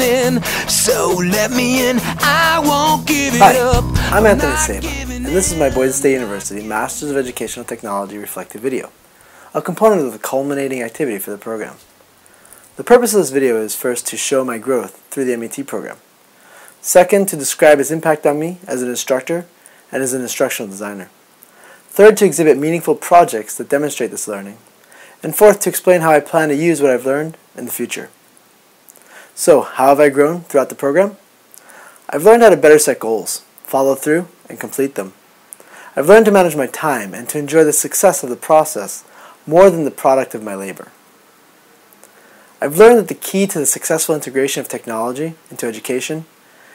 listening, so let me in, I won't give it up. I'm Anthony Saba, and this is my Boise State University Masters of Educational Technology reflective video, a component of the culminating activity for the program. The purpose of this video is first to show my growth through the MET program, second to describe its impact on me as an instructor and as an instructional designer, third to exhibit meaningful projects that demonstrate this learning, and fourth to explain how I plan to use what I've learned in the future. So, how have I grown throughout the program? I've learned how to better set goals, follow through, and complete them. I've learned to manage my time and to enjoy the success of the process more than the product of my labor. I've learned that the key to the successful integration of technology into education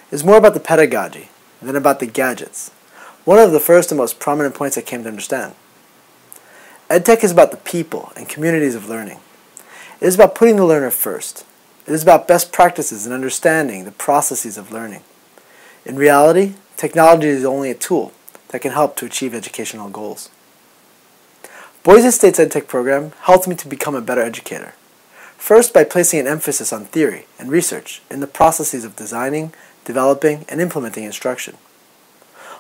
is more about the pedagogy than about the gadgets, one of the first and most prominent points I came to understand. EdTech is about the people and communities of learning. It is about putting the learner first. It is about best practices and understanding the processes of learning. In reality, technology is only a tool that can help to achieve educational goals. Boise State's EdTech program helped me to become a better educator. First, by placing an emphasis on theory and research in the processes of designing, developing, and implementing instruction.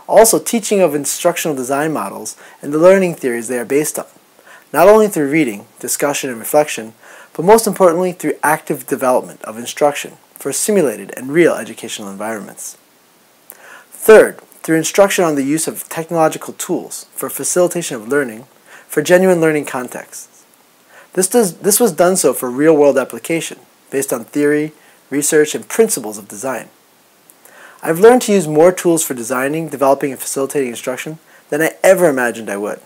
Also, teaching of instructional design models and the learning theories they are based on, not only through reading, discussion, and reflection, but most importantly through active development of instruction for simulated and real educational environments. Third, through instruction on the use of technological tools for facilitation of learning for genuine learning contexts. This was done so for real-world application based on theory, research, and principles of design. I've learned to use more tools for designing, developing, and facilitating instruction than I ever imagined I would.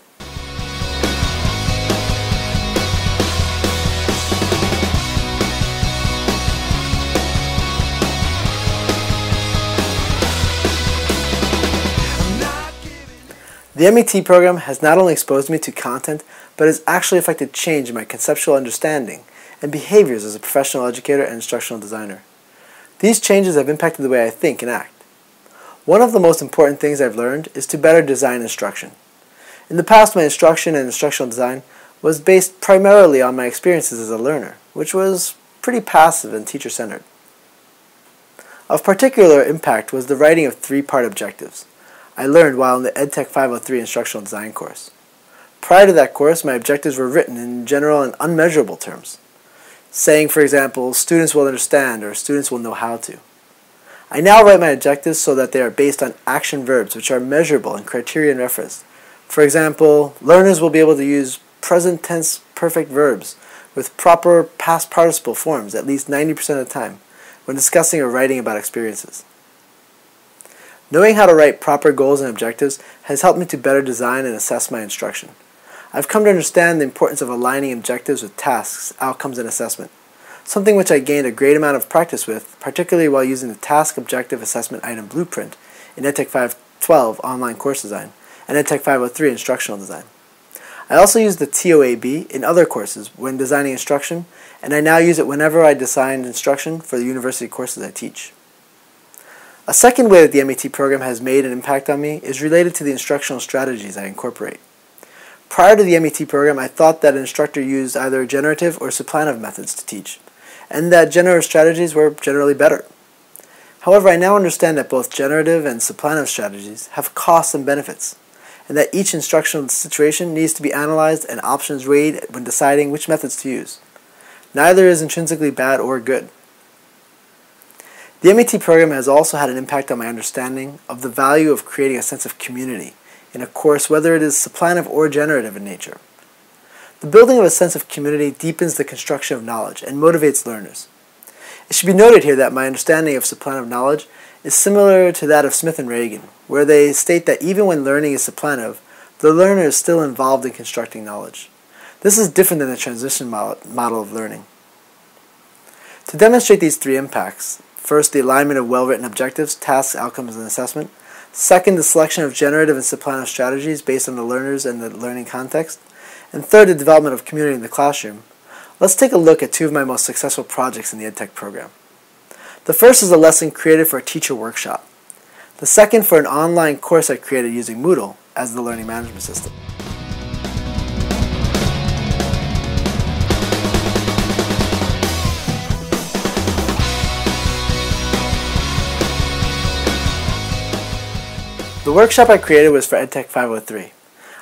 The MET program has not only exposed me to content, but has actually affected change in my conceptual understanding and behaviors as a professional educator and instructional designer. These changes have impacted the way I think and act. One of the most important things I've learned is to better design instruction. In the past, my instruction and instructional design was based primarily on my experiences as a learner, which was pretty passive and teacher-centered. Of particular impact was the writing of three-part objectives I learned while in the EdTech 503 instructional design course. Prior to that course, my objectives were written in general and unmeasurable terms, saying, for example, students will understand or students will know how to. I now write my objectives so that they are based on action verbs which are measurable and criterion referenced. For example, learners will be able to use present tense perfect verbs with proper past participle forms at least 90% of the time when discussing or writing about experiences. Knowing how to write proper goals and objectives has helped me to better design and assess my instruction. I've come to understand the importance of aligning objectives with tasks, outcomes, and assessment, something which I gained a great amount of practice with, particularly while using the Task Objective Assessment Item Blueprint in EdTech 512 online course design and EdTech 503 instructional design. I also use the TOAB in other courses when designing instruction, and I now use it whenever I design instruction for the university courses I teach. A second way that the MET program has made an impact on me is related to the instructional strategies I incorporate. Prior to the MET program, I thought that an instructor used either generative or supplantive methods to teach, and that generative strategies were generally better. However, I now understand that both generative and supplantive strategies have costs and benefits, and that each instructional situation needs to be analyzed and options weighed when deciding which methods to use. Neither is intrinsically bad or good. The MET program has also had an impact on my understanding of the value of creating a sense of community in a course, whether it is supplantive or generative in nature. The building of a sense of community deepens the construction of knowledge and motivates learners. It should be noted here that my understanding of supplantive knowledge is similar to that of Smith and Reagan, where they state that even when learning is supplantive, the learner is still involved in constructing knowledge. This is different than the transition model of learning. To demonstrate these three impacts, first, the alignment of well-written objectives, tasks, outcomes, and assessment. Second, the selection of generative and supplantive strategies based on the learners and the learning context. And third, the development of community in the classroom. Let's take a look at two of my most successful projects in the EdTech program. The first is a lesson created for a teacher workshop. The second for an online course I created using Moodle as the learning management system. The workshop I created was for EdTech 503.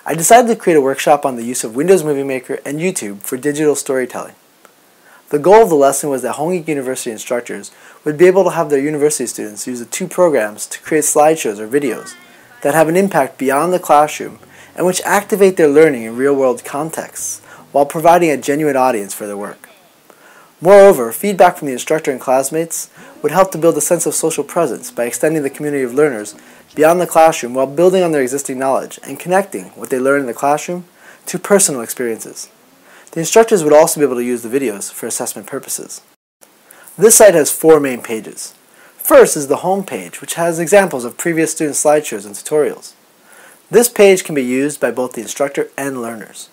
I decided to create a workshop on the use of Windows Movie Maker and YouTube for digital storytelling. The goal of the lesson was that Hongik University instructors would be able to have their university students use the two programs to create slideshows or videos that have an impact beyond the classroom and which activate their learning in real-world contexts while providing a genuine audience for their work. Moreover, feedback from the instructor and classmates would help to build a sense of social presence by extending the community of learners beyond the classroom while building on their existing knowledge and connecting what they learn in the classroom to personal experiences. The instructors would also be able to use the videos for assessment purposes. This site has 4 main pages. First is the home page, which has examples of previous student slideshows and tutorials. This page can be used by both the instructor and learners.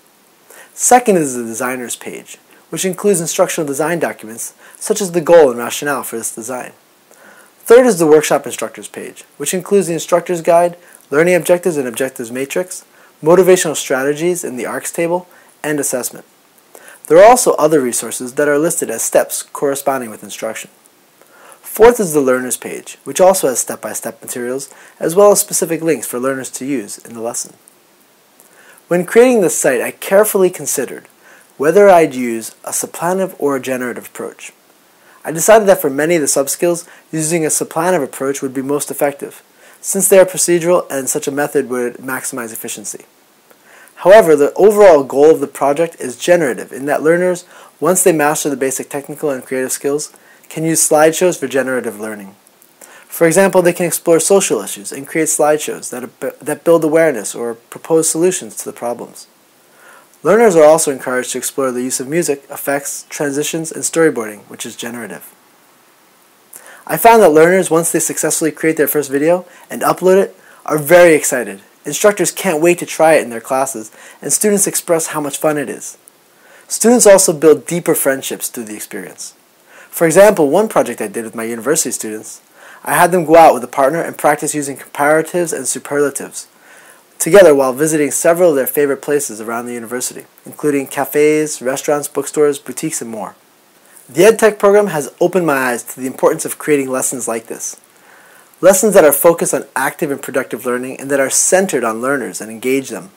Second is the designer's page, which includes instructional design documents such as the goal and rationale for this design. Third is the workshop instructors page, which includes the instructor's guide, learning objectives and objectives matrix, motivational strategies in the ARCS table, and assessment. There are also other resources that are listed as steps corresponding with instruction. Fourth is the learner's page, which also has step-by-step materials as well as specific links for learners to use in the lesson. When creating this site, I carefully considered whether I'd use a supplantive or a generative approach. I decided that for many of the subskills, using a supplantive approach would be most effective, since they are procedural and such a method would maximize efficiency. However, the overall goal of the project is generative in that learners, once they master the basic technical and creative skills, can use slideshows for generative learning. For example, they can explore social issues and create slideshows that build awareness or propose solutions to the problems. Learners are also encouraged to explore the use of music, effects, transitions, and storyboarding, which is generative. I found that learners, once they successfully create their first video and upload it, are very excited. Instructors can't wait to try it in their classes, and students express how much fun it is. Students also build deeper friendships through the experience. For example, one project I did with my university students, I had them go out with a partner and practice using comparatives and superlatives together while visiting several of their favorite places around the university, including cafes, restaurants, bookstores, boutiques, and more. The EdTech program has opened my eyes to the importance of creating lessons like this. Lessons that are focused on active and productive learning and that are centered on learners and engage them.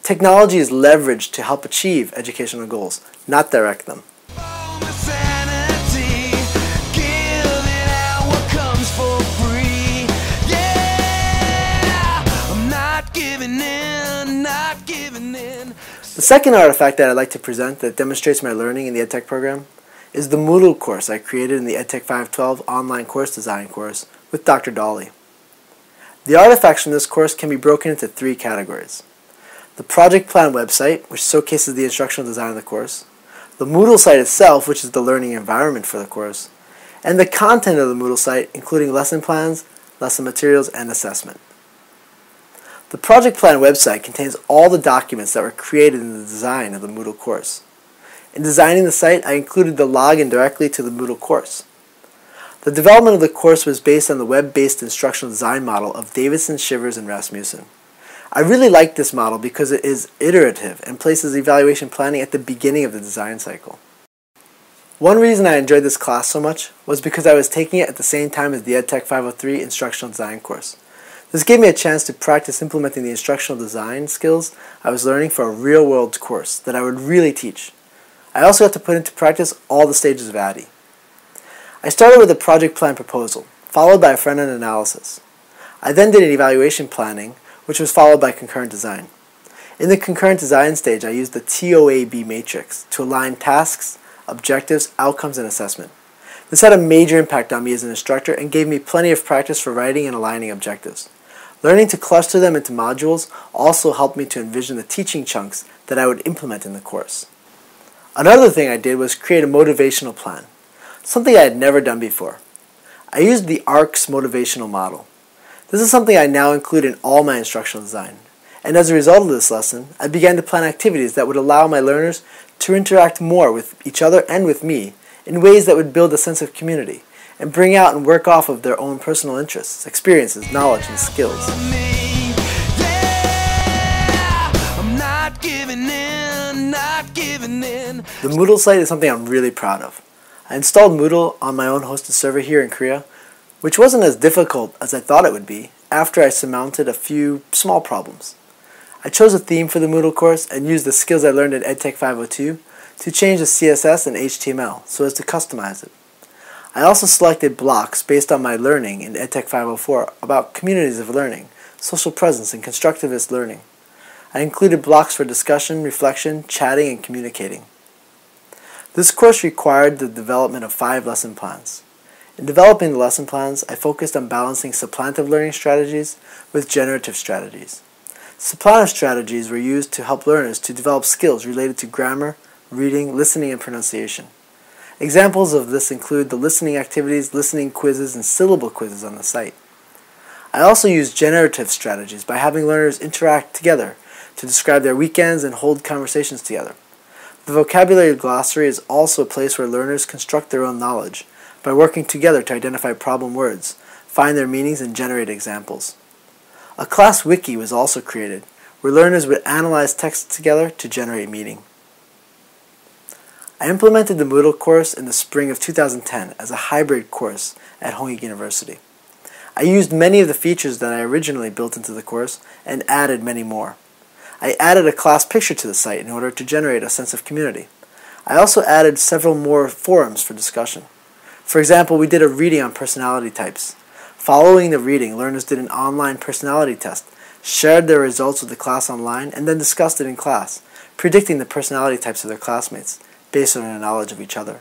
Technology is leveraged to help achieve educational goals, not direct them. The second artifact that I'd like to present that demonstrates my learning in the EdTech program is the Moodle course I created in the EdTech 512 online course design course with Dr. Dolly. The artifacts from this course can be broken into 3 categories. The project plan website, which showcases the instructional design of the course, the Moodle site itself, which is the learning environment for the course, and the content of the Moodle site, including lesson plans, lesson materials, and assessment. The project plan website contains all the documents that were created in the design of the Moodle course. In designing the site, I included the login directly to the Moodle course. The development of the course was based on the web-based instructional design model of Davidson, Shivers, and Rasmussen. I really like this model because it is iterative and places evaluation planning at the beginning of the design cycle. One reason I enjoyed this class so much was because I was taking it at the same time as the EdTech 503 instructional design course. This gave me a chance to practice implementing the instructional design skills I was learning for a real-world course that I would really teach. I also got to put into practice all the stages of ADDIE. I started with a project plan proposal, followed by a front-end analysis. I then did an evaluation planning, which was followed by concurrent design. In the concurrent design stage, I used the TOAB matrix to align tasks, objectives, outcomes, and assessment. This had a major impact on me as an instructor and gave me plenty of practice for writing and aligning objectives. Learning to cluster them into modules also helped me to envision the teaching chunks that I would implement in the course. Another thing I did was create a motivational plan, something I had never done before. I used the ARCS motivational model. This is something I now include in all my instructional design. And as a result of this lesson, I began to plan activities that would allow my learners to interact more with each other and with me in ways that would build a sense of community and bring out and work off of their own personal interests, experiences, knowledge, and skills. The Moodle site is something I'm really proud of. I installed Moodle on my own hosted server here in Korea, which wasn't as difficult as I thought it would be, after I surmounted a few small problems. I chose a theme for the Moodle course and used the skills I learned in EdTech 502 to change the CSS and HTML so as to customize it. I also selected blocks based on my learning in EdTech 504 about communities of learning, social presence, and constructivist learning. I included blocks for discussion, reflection, chatting, and communicating. This course required the development of 5 lesson plans. In developing the lesson plans, I focused on balancing supplantive learning strategies with generative strategies. Supplantive strategies were used to help learners to develop skills related to grammar, reading, listening, and pronunciation. Examples of this include the listening activities, listening quizzes, and syllable quizzes on the site. I also used generative strategies by having learners interact together to describe their weekends and hold conversations together. The vocabulary glossary is also a place where learners construct their own knowledge by working together to identify problem words, find their meanings, and generate examples. A class wiki was also created, where learners would analyze text together to generate meaning. I implemented the Moodle course in the spring of 2010 as a hybrid course at Hongik University. I used many of the features that I originally built into the course and added many more. I added a class picture to the site in order to generate a sense of community. I also added several more forums for discussion. For example, we did a reading on personality types. Following the reading, learners did an online personality test, shared their results with the class online, and then discussed it in class, predicting the personality types of their classmates based on their knowledge of each other.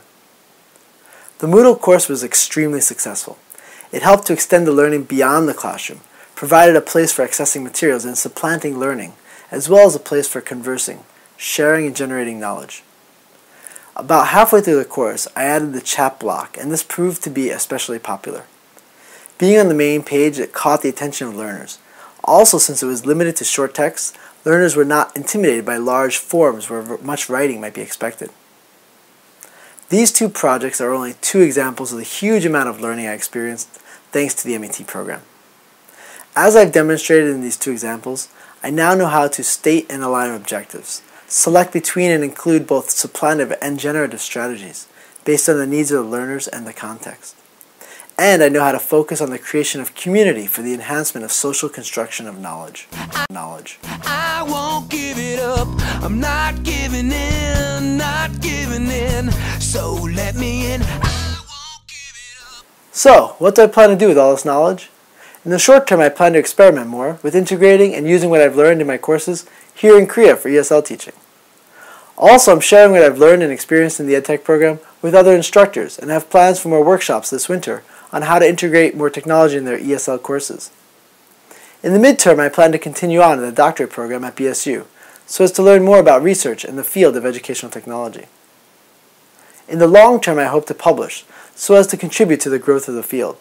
The Moodle course was extremely successful. It helped to extend the learning beyond the classroom, provided a place for accessing materials and supplanting learning, as well as a place for conversing, sharing, and generating knowledge. About halfway through the course, I added the chat block, and this proved to be especially popular. Being on the main page, it caught the attention of learners. Also, since it was limited to short text, learners were not intimidated by large forms where much writing might be expected. These 2 projects are only 2 examples of the huge amount of learning I experienced thanks to the MET program. As I've demonstrated in these 2 examples, I now know how to state and align objectives, select between and include both supplantive and generative strategies based on the needs of the learners and the context. And I know how to focus on the creation of community for the enhancement of social construction of knowledge. I won't give it up. I'm not giving in, not giving in. So let me in. I won't give it up. So, what do I plan to do with all this knowledge? In the short term, I plan to experiment more with integrating and using what I've learned in my courses here in Korea for ESL teaching. Also, I'm sharing what I've learned and experienced in the EdTech program with other instructors and have plans for more workshops this winter on how to integrate more technology in their ESL courses. In the midterm, I plan to continue on in the doctorate program at BSU so as to learn more about research in the field of educational technology. In the long term, I hope to publish so as to contribute to the growth of the field.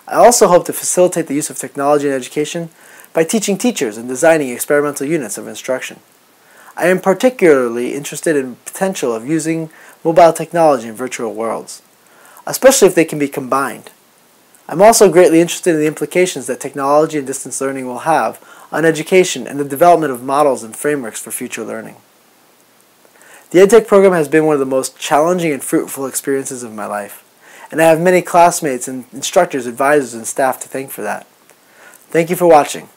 I also hope to facilitate the use of technology in education by teaching teachers and designing experimental units of instruction. I am particularly interested in the potential of using mobile technology in virtual worlds, especially if they can be combined. I'm also greatly interested in the implications that technology and distance learning will have on education and the development of models and frameworks for future learning. The EdTech program has been one of the most challenging and fruitful experiences of my life, and I have many classmates and instructors, advisors, and staff to thank for that. Thank you for watching.